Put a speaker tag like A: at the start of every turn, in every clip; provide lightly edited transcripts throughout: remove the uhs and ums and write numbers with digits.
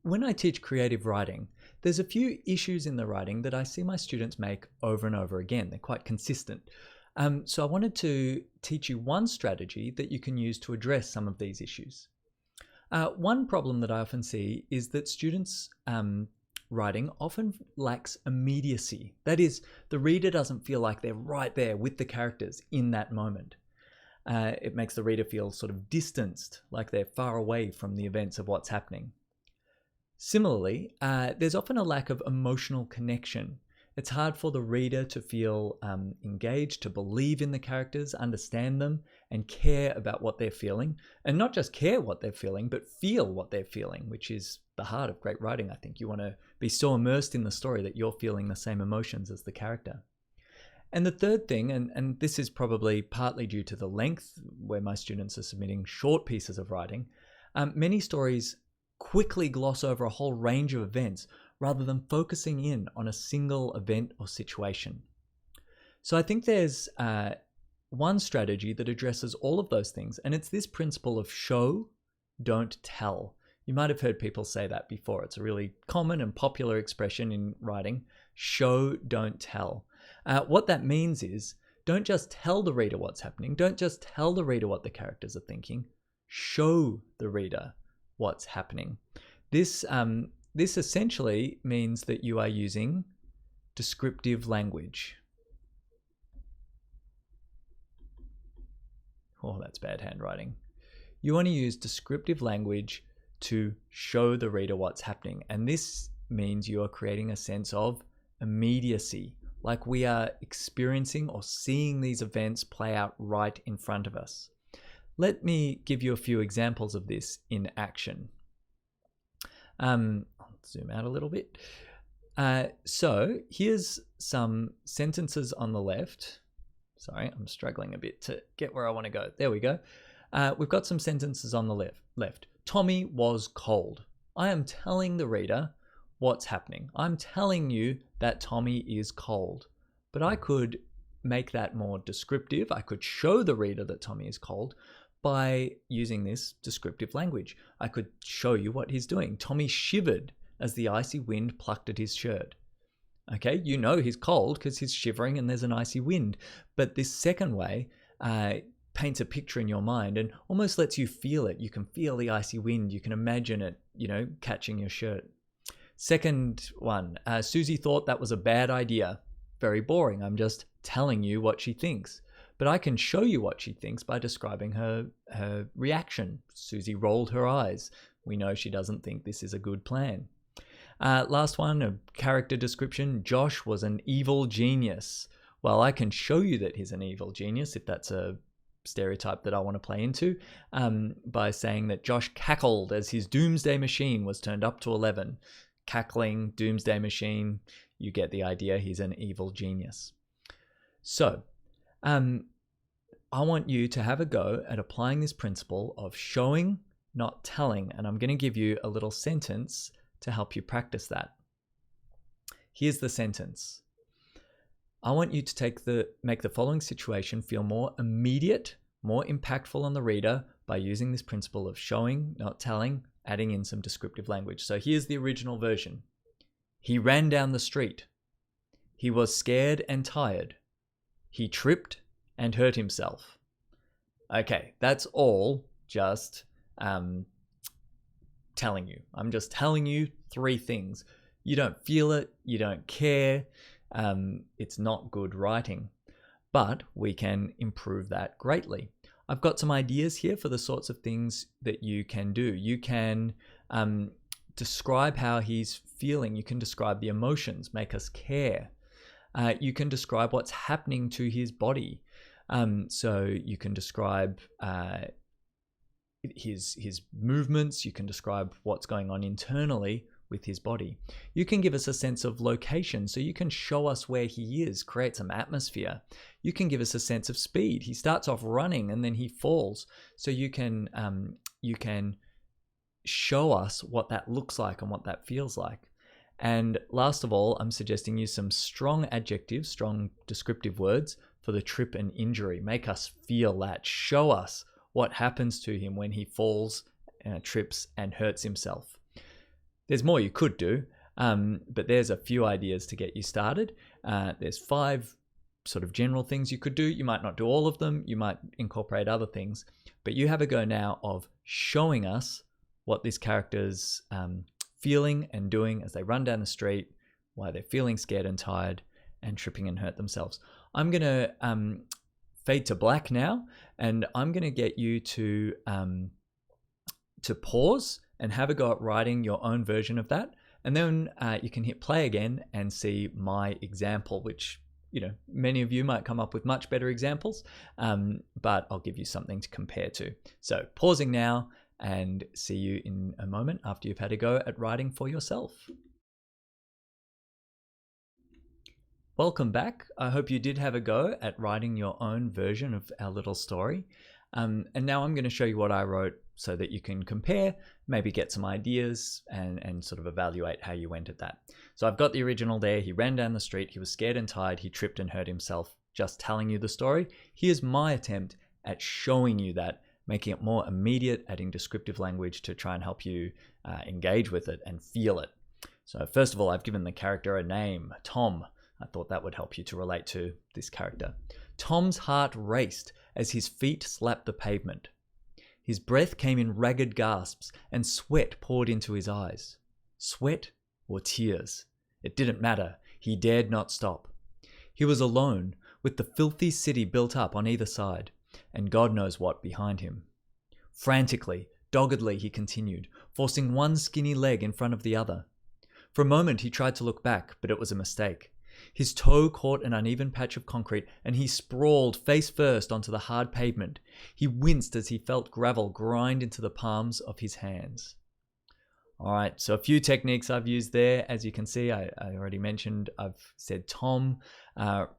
A: When I teach creative writing, there's a few issues in the writing that I see my students make over and over again. They're quite consistent. So I wanted to teach you one strategy that you can use to address some of these issues. One problem that I often see is that students' writing often lacks immediacy. That is, the reader doesn't feel like they're right there with the characters in that moment. It makes the reader feel sort of distanced, like they're far away from the events of what's happening. Similarly, there's often a lack of emotional connection. It's hard for the reader to feel engaged, to believe in the characters, understand them, and care about what they're feeling. And not just care what they're feeling, but feel what they're feeling, which is the heart of great writing, I think. You want to be so immersed in the story that you're feeling the same emotions as the character. And the third thing, and this is probably partly due to the length, where my students are submitting short pieces of writing, many stories quickly gloss over a whole range of events rather than focusing in on a single event or situation. So I think there's one strategy that addresses all of those things, and it's this principle of show, don't tell. You might have heard people say that before. It's a really common and popular expression in writing, show, don't tell. What that means is, don't just tell the reader what's happening, don't just tell the reader what the characters are thinking, show the reader what's happening. This essentially means that you are using descriptive language. Oh, that's bad handwriting. You want to use descriptive language to show the reader what's happening. And this means you are creating a sense of immediacy, like we are experiencing or seeing these events play out right in front of us. Let me give you a few examples of this in action. I'll zoom out a little bit. So here's some sentences on the left. Sorry, I'm struggling a bit to get where I want to go. There we go. We've got some sentences on the left. Tommy was cold. I am telling the reader what's happening. I'm telling you that Tommy is cold. But I could make that more descriptive. I could show the reader that Tommy is cold by using this descriptive language. I could show you what he's doing. Tommy shivered as the icy wind plucked at his shirt. Okay, you know he's cold because he's shivering and there's an icy wind. But this second way paints a picture in your mind and almost lets you feel it. You can feel the icy wind. You can imagine it, catching your shirt. Second one, Susie thought that was a bad idea. Very boring. I'm just telling you what she thinks. But I can show you what she thinks by describing her reaction. Susie rolled her eyes. We know she doesn't think this is a good plan. Last one, a character description. Josh was an evil genius. Well, I can show you that he's an evil genius, if that's a stereotype that I want to play into, by saying that Josh cackled as his doomsday machine was turned up to 11. Cackling, doomsday machine, you get the idea. He's an evil genius. So, I want you to have a go at applying this principle of showing, not telling, and I'm going to give you a little sentence to help you practice that. Here's the sentence. I want you to make the following situation feel more immediate, more impactful on the reader by using this principle of showing, not telling, adding in some descriptive language. So here's the original version. He ran down the street. He was scared and tired. He tripped and hurt himself. Okay, that's all just telling you. I'm just telling you 3 things. You don't feel it. You don't care. It's not good writing. But we can improve that greatly. I've got some ideas here for the sorts of things that you can do. You can describe how he's feeling. You can describe the emotions, make us care. You can describe what's happening to his body. So you can describe his movements. You can describe what's going on internally with his body. You can give us a sense of location, so you can show us where he is, create some atmosphere. You can give us a sense of speed. He starts off running and then he falls, so you can show us what that looks like and what that feels like. And last of all, I'm suggesting use some strong adjectives, strong descriptive words for the trip and injury. Make us feel that. Show us what happens to him when he falls, trips, and hurts himself. There's more you could do, but there's a few ideas to get you started. There's 5 sort of general things you could do. You might not do all of them. You might incorporate other things, but you have a go now of showing us what this character's feeling and doing as they run down the street, why they're feeling scared and tired and tripping and hurt themselves. I'm going to fade to black now, and I'm going to get you to pause and have a go at writing your own version of that. And then you can hit play again and see my example, which, you know, many of you might come up with much better examples, but I'll give you something to compare to. So pausing now, and see you in a moment after you've had a go at writing for yourself. Welcome back. I hope you did have a go at writing your own version of our little story. And now I'm going to show you what I wrote so that you can compare, maybe get some ideas and sort of evaluate how you went at that. So I've got the original there. He ran down the street. He was scared and tired. He tripped and hurt himself. Just telling you the story. Here's my attempt at showing you that, making it more immediate, adding descriptive language to try and help you engage with it and feel it. So first of all, I've given the character a name, Tom. I thought that would help you to relate to this character. Tom's heart raced as his feet slapped the pavement. His breath came in ragged gasps and sweat poured into his eyes. Sweat or tears? It didn't matter. He dared not stop. He was alone, with the filthy city built up on either side, and God knows what behind him. Frantically, doggedly he continued, forcing one skinny leg in front of the other. For a moment he tried to look back, but it was a mistake. His toe caught an uneven patch of concrete, and he sprawled face first onto the hard pavement. He winced as he felt gravel grind into the palms of his hands. All right, so a few techniques I've used there. As you can see, I already mentioned, I've said Tom.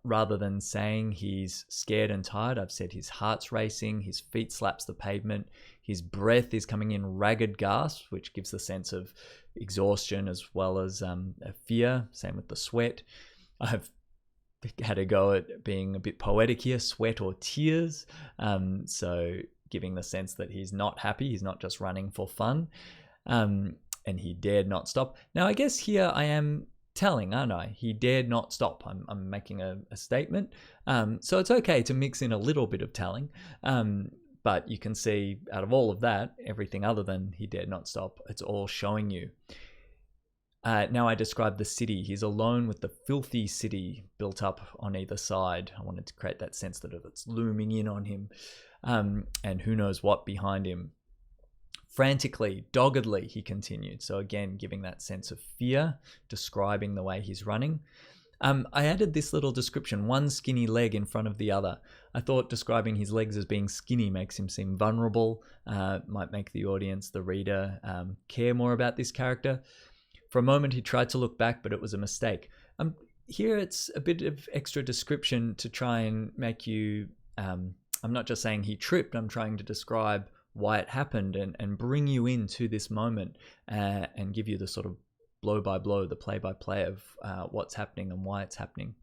A: Rather than saying he's scared and tired, I've said his heart's racing, his feet slaps the pavement, his breath is coming in ragged gasps, which gives the sense of exhaustion as well as a fear. Same with the sweat. I've had a go at being a bit poetic here, sweat or tears. So giving the sense that he's not happy, he's not just running for fun. And he dared not stop. Now, I guess here I am telling, aren't I? He dared not stop. I'm making a statement. So it's okay to mix in a little bit of telling. But you can see out of all of that, everything other than he dared not stop, it's all showing you. Now I describe the city. He's alone with the filthy city built up on either side. I wanted to create that sense that it's looming in on him, and who knows what behind him. Frantically, doggedly, he continued. So again, giving that sense of fear, describing the way he's running. I added this little description, one skinny leg in front of the other. I thought describing his legs as being skinny makes him seem vulnerable, might make the audience, the reader, care more about this character. For a moment, he tried to look back, but it was a mistake. Here, it's a bit of extra description to try and make you... I'm not just saying he tripped, I'm trying to describe why it happened and bring you into this moment and give you the sort of blow by blow, the play by play of what's happening and why it's happening.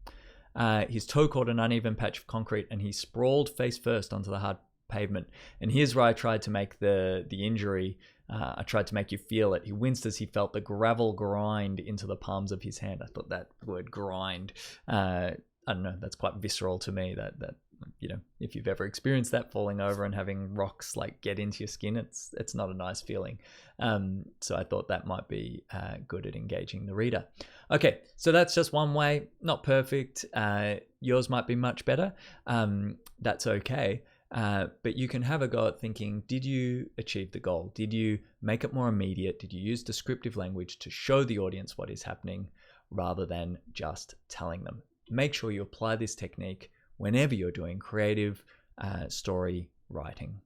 A: His toe caught an uneven patch of concrete and he sprawled face first onto the hard pavement. And here's where I tried to make the injury, I tried to make you feel it. He winced as he felt the gravel grind into the palms of his hand. I thought that word grind, I don't know, that's quite visceral to me, that you know, if you've ever experienced that, falling over and having rocks like get into your skin, it's not a nice feeling. So I thought that might be good at engaging the reader. Okay, so that's just one way, not perfect. Yours might be much better. That's okay. But you can have a go at thinking, did you achieve the goal? Did you make it more immediate? Did you use descriptive language to show the audience what is happening rather than just telling them? Make sure you apply this technique whenever you're doing creative story writing.